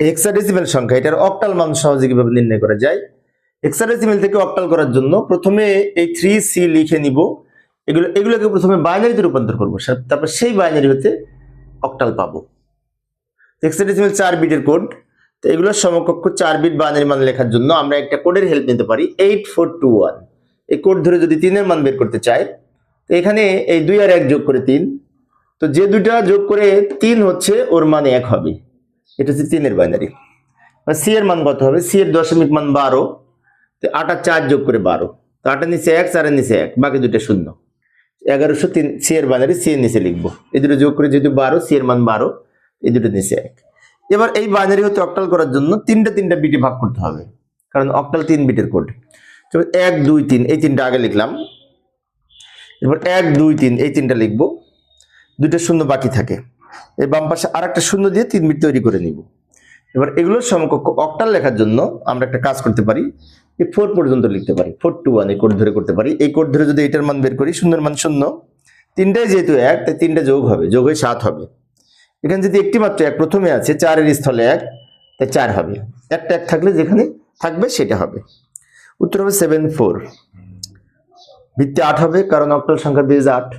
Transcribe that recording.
Hexadecimal সংখ্যা, এটার octal মান সহজে কিভাবে নির্ণয় করা যায়। হেক্সাডেসিমেল থেকে অক্টাল করার জন্য প্রথমে এই 3C লিখে নিব, এগুলোকে প্রথমে বাইনারিতে রূপান্তর করবো, তারপর সেই বাইনারি হতে অক্টাল পাবো। হেক্সাডেসিমেল 4 বিটের কোড, তো এগুলোর সমকক্ষ 4 বিট বাইনারি মান লেখার জন্য আমরা একটা কোডের হেল্প নিতে পারি 8421। এই কোড ধরে যদি 3 এর মান বের করতে চাই, তো এখানে এই 2 আর 1 যোগ করে 3, তো যে দুইটা যোগ করে 3 হচ্ছে ওর মান 1 হবে, এটা হচ্ছে 3 এর বাইনারি। সি এর মান কত হবে, সি এর দশমিক মান 12, তো 8 আর 4 যোগ করে 12, তো 8 এর নিচে 1, 4 এর নিচে 1, বাকি দুটো শূন্য। 1103 সি এর বাইনারি সি এর নিচে লিখবো, এই দুটো যোগ করে যেহেতু 12, সি এর মান 12, এই দুটো নিচে 1। এবার এই বাইনারি হতে অক্টাল করার জন্য তিনটা বিটে ভাগ করতে হবে, কারণ অক্টাল 3 বিটের কোড। তো 1 2 3 এই তিনটা আগে লিখলাম, এবার 1 2 3 এই তিনটা লিখবো, দুইটা শূন্য বাকি থাকে, এই বাম পাশে আরেকটা শূন্য দিয়ে 3 বিট তৈরি করে নিব। এবার এগুলোর সমকক্ষ অক্টাল লেখার জন্য আমরা একটা কাজ করতে পারি, এই 4 পর্যন্ত লিখতে পারি, 421 এই কোড ধরে করতে পারি। এই কোড ধরে যদি এটার মান বের করি, শূন্যের মান 0, তিনটায় যেহেতু 1, তাই তিনটা যোগ হবে, যোগ হয়ে 7 হবে। এখানে যদি একটি মাত্র 1 প্রথমে আছে, 4 এর স্থলে 1, তাই 4 হবে, একটা 1 থাকলে যেখানে থাকবে সেটা হবে। উত্তর হবে 74। ভিত্তি 8 হবে, কারণ অক্টাল সংখ্যার বেজ 8।